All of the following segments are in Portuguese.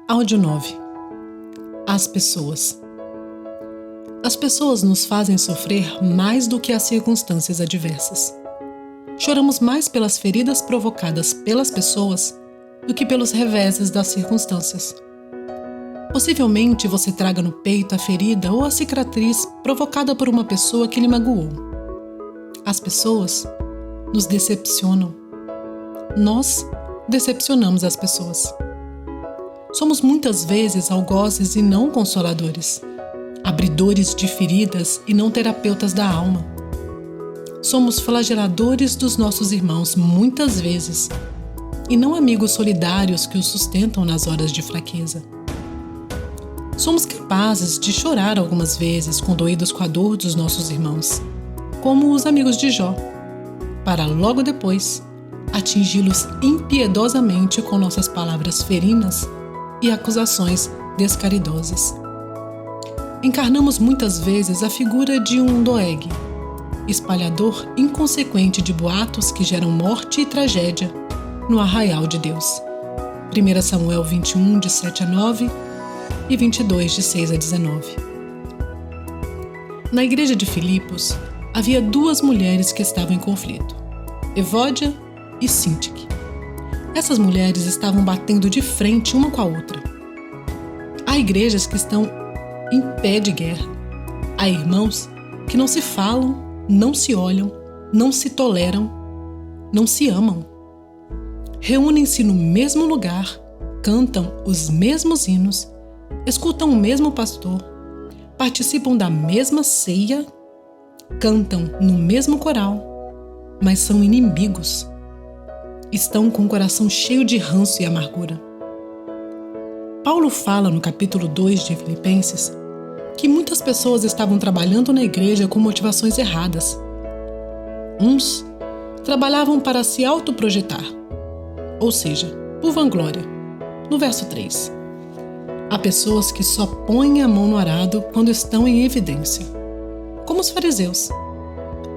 Áudio 9. As pessoas. As pessoas nos fazem sofrer mais do que as circunstâncias adversas. Choramos mais pelas feridas provocadas pelas pessoas do que pelos reveses das circunstâncias. Possivelmente você traga no peito a ferida ou a cicatriz provocada por uma pessoa que lhe magoou. As pessoas nos decepcionam. Nós decepcionamos as pessoas. Somos muitas vezes algozes e não consoladores, abridores de feridas e não terapeutas da alma. Somos flageladores dos nossos irmãos muitas vezes e não amigos solidários que os sustentam nas horas de fraqueza. Somos capazes de chorar algumas vezes condoídos com a dor dos nossos irmãos, como os amigos de Jó, para logo depois atingi-los impiedosamente com nossas palavras ferinas e acusações descaridosas. Encarnamos muitas vezes a figura de um Doeg, espalhador inconsequente de boatos que geram morte e tragédia no arraial de Deus. 1 Samuel 21, de 7 a 9 e 22, de 6 a 19. Na igreja de Filipos, havia duas mulheres que estavam em conflito, Evódia e Sintique. Essas mulheres estavam batendo de frente uma com a outra. Há igrejas que estão em pé de guerra. Há irmãos que não se falam, não se olham, não se toleram, não se amam. Reúnem-se no mesmo lugar, cantam os mesmos hinos, escutam o mesmo pastor, participam da mesma ceia, cantam no mesmo coral, mas são inimigos. Estão com o coração cheio de ranço e amargura. Paulo fala no capítulo 2 de Filipenses que muitas pessoas estavam trabalhando na igreja com motivações erradas. Uns trabalhavam para se autoprojetar, ou seja, por vanglória. No verso 3. Há pessoas que só põem a mão no arado quando estão em evidência, como os fariseus.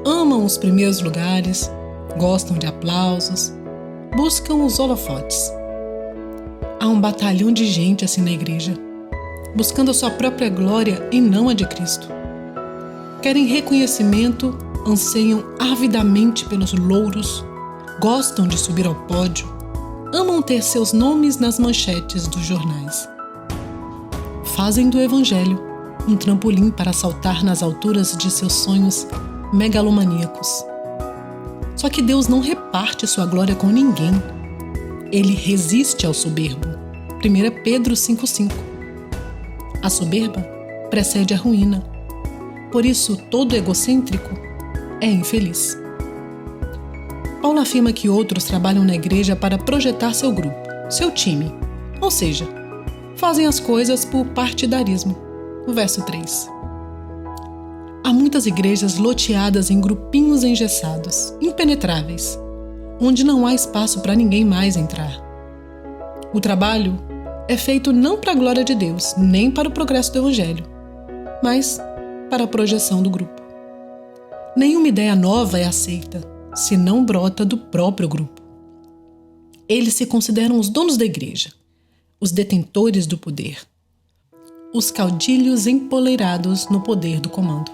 Amam os primeiros lugares, gostam de aplausos, buscam os holofotes. Há um batalhão de gente assim na igreja, buscando a sua própria glória e não a de Cristo. Querem reconhecimento, anseiam avidamente pelos louros, gostam de subir ao pódio, amam ter seus nomes nas manchetes dos jornais. Fazem do Evangelho um trampolim para saltar nas alturas de seus sonhos megalomaníacos. Só que Deus não reparte sua glória com ninguém. Ele resiste ao soberbo. 1 Pedro 5,5. A soberba precede a ruína. Por isso, todo egocêntrico é infeliz. Paulo afirma que outros trabalham na igreja para projetar seu grupo, seu time, ou seja, fazem as coisas por partidarismo. No verso 3. Há muitas igrejas loteadas em grupinhos engessados, impenetráveis, onde não há espaço para ninguém mais entrar. O trabalho é feito não para a glória de Deus, nem para o progresso do Evangelho, mas para a projeção do grupo. Nenhuma ideia nova é aceita, se não brota do próprio grupo. Eles se consideram os donos da igreja, os detentores do poder, os caudilhos empoleirados no poder do comando.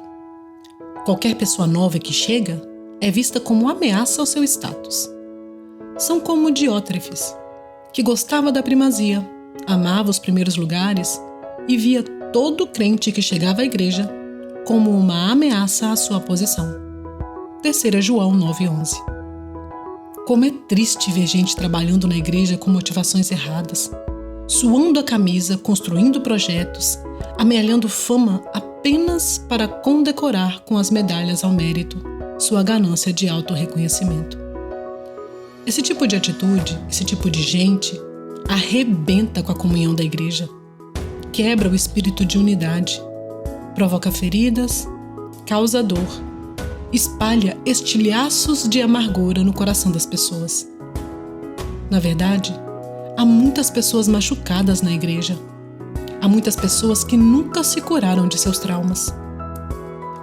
Qualquer pessoa nova que chega é vista como ameaça ao seu status. São como Diótrefes, que gostava da primazia, amava os primeiros lugares e via todo crente que chegava à igreja como uma ameaça à sua posição. 3 João 9,11. Como é triste ver gente trabalhando na igreja com motivações erradas, suando a camisa, construindo projetos, amealhando fama apenas para condecorar com as medalhas ao mérito sua ganância de autorreconhecimento. Esse tipo de atitude, esse tipo de gente, arrebenta com a comunhão da igreja, quebra o espírito de unidade, provoca feridas, causa dor, espalha estilhaços de amargura no coração das pessoas. Na verdade, há muitas pessoas machucadas na igreja. Há muitas pessoas que nunca se curaram de seus traumas.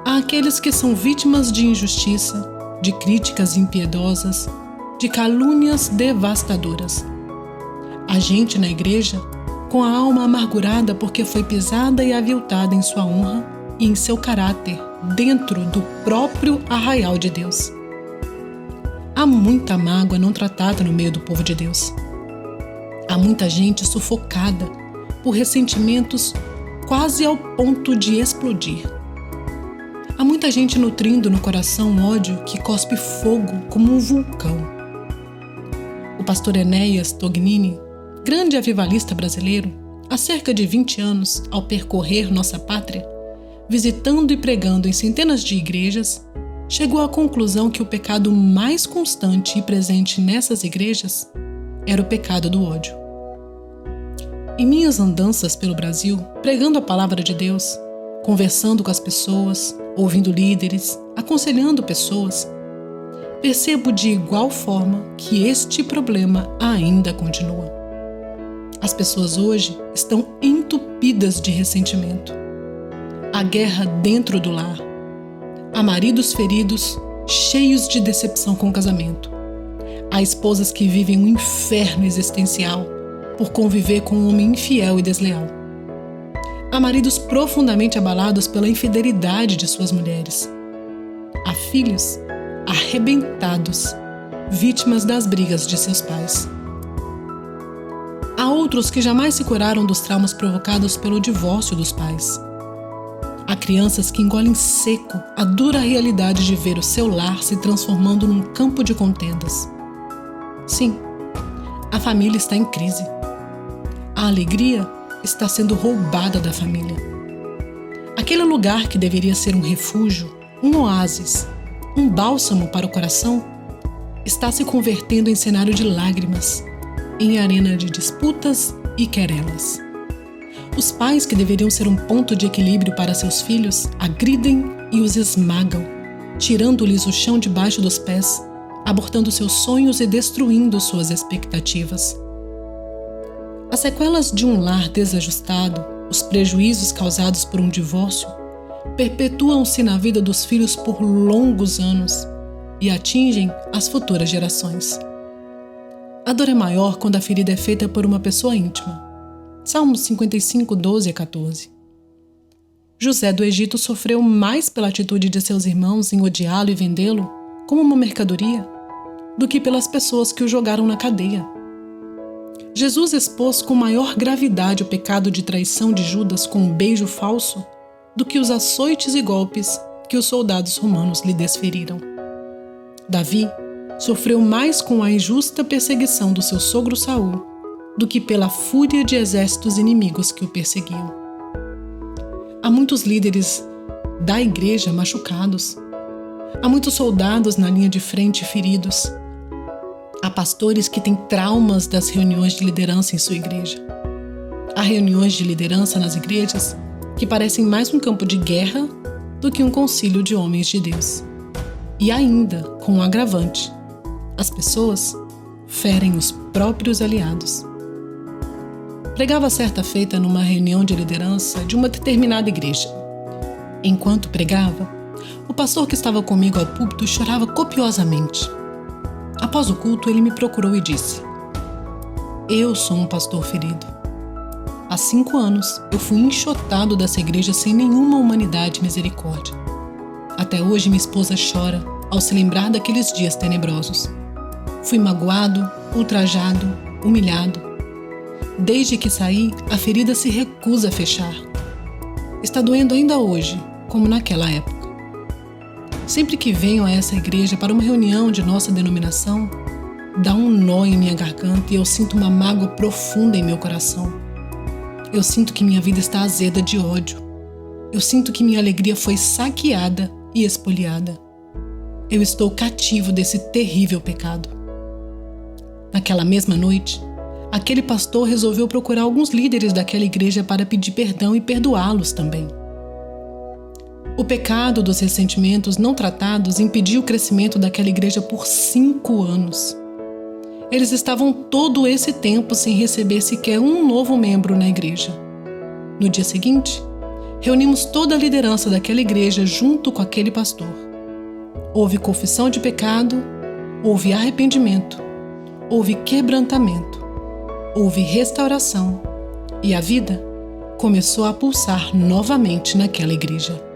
Há aqueles que são vítimas de injustiça, de críticas impiedosas, de calúnias devastadoras. Há gente na igreja com a alma amargurada porque foi pisada e aviltada em sua honra e em seu caráter dentro do próprio arraial de Deus. Há muita mágoa não tratada no meio do povo de Deus. Há muita gente sufocada por ressentimentos quase ao ponto de explodir. Há muita gente nutrindo no coração um ódio que cospe fogo como um vulcão. O pastor Enéas Tognini, grande avivalista brasileiro, há cerca de 20 anos, ao percorrer nossa pátria, visitando e pregando em centenas de igrejas, chegou à conclusão que o pecado mais constante e presente nessas igrejas era o pecado do ódio. Em minhas andanças pelo Brasil, pregando a palavra de Deus, conversando com as pessoas, ouvindo líderes, aconselhando pessoas, percebo de igual forma que este problema ainda continua. As pessoas hoje estão entupidas de ressentimento. Há guerra dentro do lar. Há maridos feridos, cheios de decepção com o casamento. Há esposas que vivem um inferno existencial por conviver com um homem infiel e desleal. Há maridos profundamente abalados pela infidelidade de suas mulheres. Há filhos arrebentados, vítimas das brigas de seus pais. Há outros que jamais se curaram dos traumas provocados pelo divórcio dos pais. Há crianças que engolem seco a dura realidade de ver o seu lar se transformando num campo de contendas. Sim, a família está em crise. A alegria está sendo roubada da família. Aquele lugar que deveria ser um refúgio, um oásis, um bálsamo para o coração, está se convertendo em cenário de lágrimas, em arena de disputas e querelas. Os pais que deveriam ser um ponto de equilíbrio para seus filhos agridem e os esmagam, tirando-lhes o chão debaixo dos pés, abortando seus sonhos e destruindo suas expectativas. As sequelas de um lar desajustado, os prejuízos causados por um divórcio, perpetuam-se na vida dos filhos por longos anos e atingem as futuras gerações. A dor é maior quando a ferida é feita por uma pessoa íntima. Salmos 55, 12 a 14. José do Egito sofreu mais pela atitude de seus irmãos em odiá-lo e vendê-lo como uma mercadoria do que pelas pessoas que o jogaram na cadeia. Jesus expôs com maior gravidade o pecado de traição de Judas com um beijo falso do que os açoites e golpes que os soldados romanos lhe desferiram. Davi sofreu mais com a injusta perseguição do seu sogro Saul do que pela fúria de exércitos inimigos que o perseguiam. Há muitos líderes da igreja machucados. Há muitos soldados na linha de frente feridos. Há pastores que têm traumas das reuniões de liderança em sua igreja. Há reuniões de liderança nas igrejas que parecem mais um campo de guerra do que um concílio de homens de Deus. E ainda, com um agravante, as pessoas ferem os próprios aliados. Pregava certa feita numa reunião de liderança de uma determinada igreja. Enquanto pregava, o pastor que estava comigo ao púlpito chorava copiosamente. Após o culto, ele me procurou e disse: "Eu sou um pastor ferido. Há 5 anos, eu fui enxotado dessa igreja sem nenhuma humanidade e misericórdia. Até hoje, minha esposa chora ao se lembrar daqueles dias tenebrosos. Fui magoado, ultrajado, humilhado. Desde que saí, a ferida se recusa a fechar. Está doendo ainda hoje, como naquela época. Sempre que venho a essa igreja para uma reunião de nossa denominação, dá um nó em minha garganta e eu sinto uma mágoa profunda em meu coração. Eu sinto que minha vida está azeda de ódio. Eu sinto que minha alegria foi saqueada e espoliada. Eu estou cativo desse terrível pecado." Naquela mesma noite, aquele pastor resolveu procurar alguns líderes daquela igreja para pedir perdão e perdoá-los também. O pecado dos ressentimentos não tratados impediu o crescimento daquela igreja por 5 anos. Eles estavam todo esse tempo sem receber sequer um novo membro na igreja. No dia seguinte, reunimos toda a liderança daquela igreja junto com aquele pastor. Houve confissão de pecado, houve arrependimento, houve quebrantamento. houve restauração e a vida começou a pulsar novamente naquela igreja.